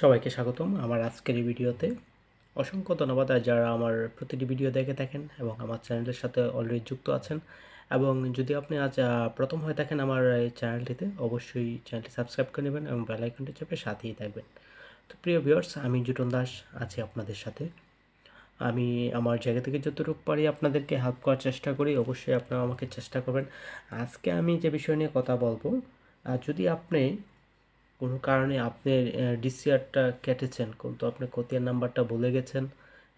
সবাইকে স্বাগতম আমার আজকের এই ভিডিওতে। অসংখ্য ধন্যবাদ যারা আমার প্রতিটি ভিডিও দেখে থাকেন এবং আমার চ্যানেলের সাথে অলরেডি যুক্ত আছেন। এবং যদি আপনি আজ প্রথম হয়ে থাকেন আমার এই চ্যানেলটিতে, অবশ্যই চ্যানেলটি সাবস্ক্রাইব করে নেবেন এবং বেল আইকনটি চেপে সাথেই থাকবেন। তো প্রিয় ভিউয়ার্স, আমি জুটন দাস আছি আপনাদের সাথে। আমি আমার জায়গা থেকে যতটুকু পারি আপনাদেরকে হেল্প করার চেষ্টা করি, অবশ্যই আপনারা আমাকে চেষ্টা করবেন। আজকে আমি যে বিষয় নিয়ে কথা বলবো, যদি আপনি কোনো কারণে আপনি ডিসিআরটা কেটেছেন কিন্তু আপনি খতিয়ান নাম্বারটা ভুলে গেছেন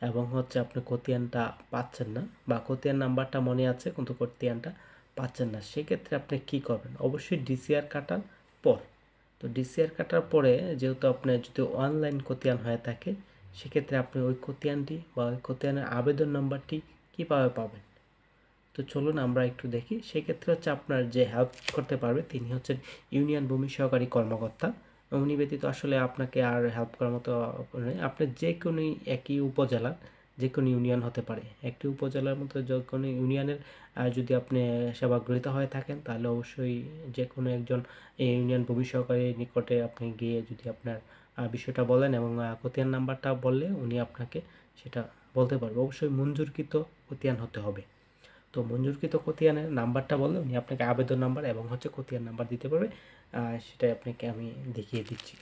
এবং আপনি খতিয়ানটা পাচ্ছেন না, বা খতিয়ান নাম্বারটা মনে আছে কিন্তু খতিয়ানটা পাচ্ছেন না, সেক্ষেত্রে আপনি কি করবেন? অবশ্যই ডিসিআর কাটার পর, তো ডিসিআর কাটার পরে যেহেতু আপনার যদি অনলাইন খতিয়ান হয়ে থাকে, সেক্ষেত্রে আপনি ওই খতিয়ানটি বা ওই খতিয়ানের আবেদন নাম্বারটি কীভাবে পাবেন? তো চলুন আমরা একটু দেখি। সেক্ষেত্রে আপনার যে হেল্প করতে পারবে তিনি হচ্ছেন ইউনিয়ন ভূমি সহকারী কর্মকর্তা। উনি ব্যতীত আসলে আপনাকে আর হেল্প করার মতো নেই। আপনি যে কোনো একই উপজেলার যে কোনো ইউনিয়ন হতে পারে, একটি উপজেলার মতো যে কোনো ইউনিয়নের যদি আপনি সেবাগ্রহীতা হয়ে থাকেন, তাহলে অবশ্যই যে কোনো একজন এই ইউনিয়ন ভূমি সহকারীর নিকটে আপনি গিয়ে যদি আপনার বিষয়টা বলেন এবং খতিয়ান নাম্বারটা বললে উনি আপনাকে সেটা বলতে পারবে। অবশ্যই মঞ্জুরকৃত খতিয়ান হতে হবে। তো মঞ্জুরকৃত খতিয়ানের নাম্বারটা বললে উনি আপনাকে আবেদন নাম্বার এবং খতিয়ান নাম্বার দিতে পারবে। সেটাই আপনাকে আমি দেখিয়ে দিচ্ছি।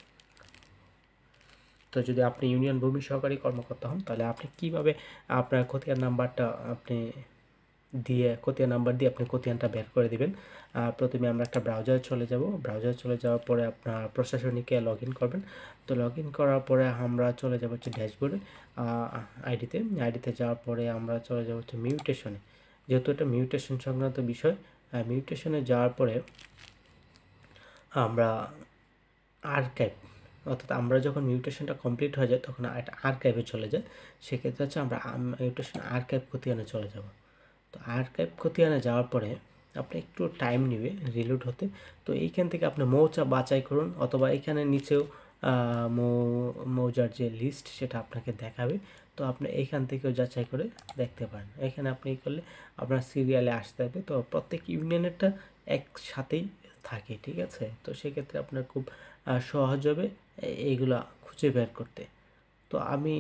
তো যদি আপনি ইউনিয়ন ভূমি সহকারী কর্মকর্তা হন, তাহলে আপনি কিভাবে আপনার খতিয়ান নাম্বারটা খতিয়ান নাম্বার দিয়ে আপনি খতিয়ানটা বের করে দিবেন। প্রথমে আমরা একটা ব্রাউজারে চলে যাব। ব্রাউজারে চলে যাওয়ার পরে আপনার প্রশাসনিকে লগ ইন করবেন। তো লগ ইন করার পরে আমরা চলে যাব ড্যাশবোর্ডে, আইডিতে যাওয়ার পরে আমরা চলে যাব মিউটেশনে। যেহেতু এটা মিউটেশন সংক্রান্ত বিষয়, মিউটেশনে যাওয়ার পরে আমরা আর্কাইভ, অর্থাৎ আমরা যখন মিউটেশনটা কমপ্লিট হয়ে যায় তখন একটা আর্কাইভে চলে যায়। সেক্ষেত্রে আমরা মিউটেশন আর্কাইভ খতিয়ানে চলে যাব। তো আর্কাইভ খতিয়ানে যাওয়ার পরে আপনি একটু টাইম নেবে রিলোড হতে। তো এইখান থেকে আপনি মৌজা বাছাই করুন, অথবা এখানে নিচেও মৌজার যে লিস্ট সেটা আপনাকে দেখাবে। তো আপনি এইখান থেকেও যাচাই করে দেখতে পারেন। এখানে আপনি করলে আপনার সিরিয়ালে আসতে হবে। তো প্রত্যেক ইউনিয়নেরটা একসাথেই থাকে, ঠিক আছে? তো সেক্ষেত্রে আপনার খুব সহজ হবে এইগুলা খুঁজে বের করতে। তো আমি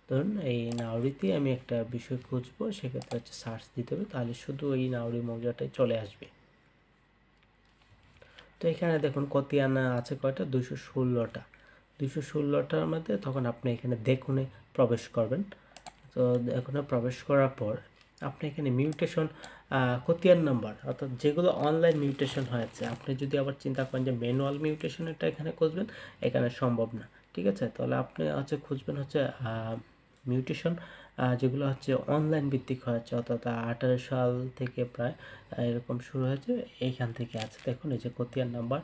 ধরুন এই নাউরিতে আমি একটা বিষয় খুঁজবো, সেক্ষেত্রে সার্চ দিতে হবে, তাহলে শুধু এই নাউরি মৌজাটাই চলে আসবে। তো এখানে দেখুন খতিয়ান আছে কয়টা? 216টা। 216টার মধ্যে তখন আপনি এখানে দেখুনে প্রবেশ করবেন। তো দেখুনে প্রবেশ করার পর আপনি এখানে মিউটেশন খতিয়ান নাম্বার, অর্থাৎ যেগুলো অনলাইন মিউটেশন হয়েছে, আপনি যদি আবার চিন্তা করেন যে ম্যানুয়াল মিউটেশনটা এখানে খুঁজবেন, এখানে সম্ভব না, ঠিক আছে? তাহলে আপনি খুঁজবেন মিউটেশন যেগুলো অনলাইন ভিত্তিক হয়েছে, অর্থাৎ 18 সাল থেকে প্রায় এরকম শুরু হয়েছে। এইখান থেকে আছে, দেখুন এই যে খতিয়ান নাম্বার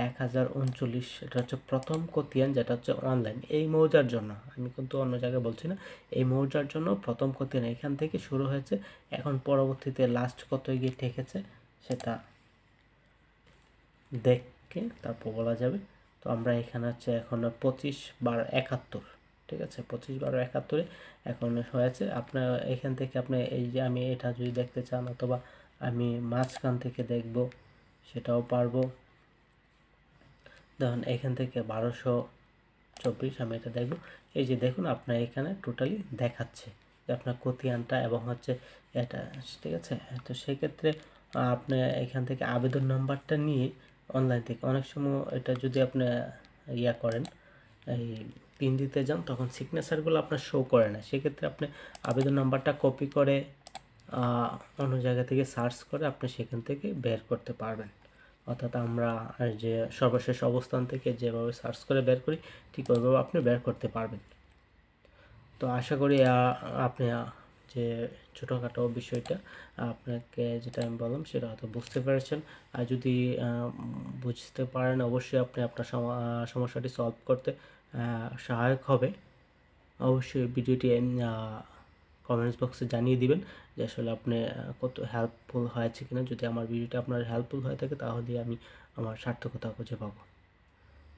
1039, এটা প্রথম খতিয়ান, যেটা অনলাইন। এই মৌজার জন্য, আমি কিন্তু অন্য জায়গায় বলছি না, এই মৌজার জন্য প্রথম খতিয়ান এখান থেকে শুরু হয়েছে। এখন পরবর্তীতে লাস্ট কত গিয়ে ঠেকেছে সেটা দেখে তারপর বলা যাবে। তো আমরা এখানে এখন 25/12/71, ঠিক আছে? 25/12/71 এখন হয়েছে। আপনার এখান থেকে আপনি এই যে আমি এটা যদি দেখতে চান, অথবা আমি মাঝখান থেকে দেখব, সেটাও পারবো। দেখুন এখান থেকে 1224 আমি এটা দেখব। এই যে দেখুন আপনার এখানে টোটালি দেখাচ্ছে যে আপনার খতিয়ানটা এবং এটা, ঠিক আছে? তো সেক্ষেত্রে আপনি এখান থেকে আবেদন নাম্বারটা নিয়ে অনলাইন থেকে অনেক সময় এটা যদি আপনি করেন, এই পিন দিতে যান, তখন সিগনেচারগুলো আপনার শো করে না। সেক্ষেত্রে আপনি আবেদন নাম্বারটা কপি করে অন্য জায়গা থেকে সার্চ করে আপনি সেখান থেকে বের করতে পারবেন। অর্থাৎ আমরা যে সর্বশেষ অবস্থান থেকে যেভাবে সার্চ করে বের করি, ঠিক ওইভাবে আপনি বের করতে পারবেন। তো আশা করি আপনি যে ছোটোখাটো বিষয়টা আপনাকে যেটা আমি বললাম সেটা হয়তো বুঝতে পেরেছেন। আর যদি বুঝতে পারেন, অবশ্যই আপনি আপনার সমস্যাটি সলভ করতে সহায়ক হবে। অবশ্যই ভিডিওটি কমেন্টস বক্সে জানিয়ে দিবেন যে আসলে আপনি কত হেল্পফুল হয়েছে কিনা। যদি আমার ভিডিওটি আপনার হেল্পফুল হয়ে থাকে, তাহলে আমি আমার সার্থকতা খুঁজে পাবো।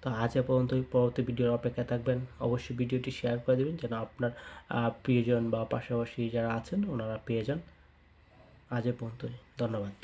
তো আজ এ পর্যন্তই, পরবর্তী ভিডিওর অপেক্ষায় থাকবেন। অবশ্যই ভিডিওটি শেয়ার করে দেবেন যেন আপনার প্রিয়জন বা পাশাপাশি যারা আছেন ওনারা পেয়ে যান। আজ এ পর্যন্তই, ধন্যবাদ।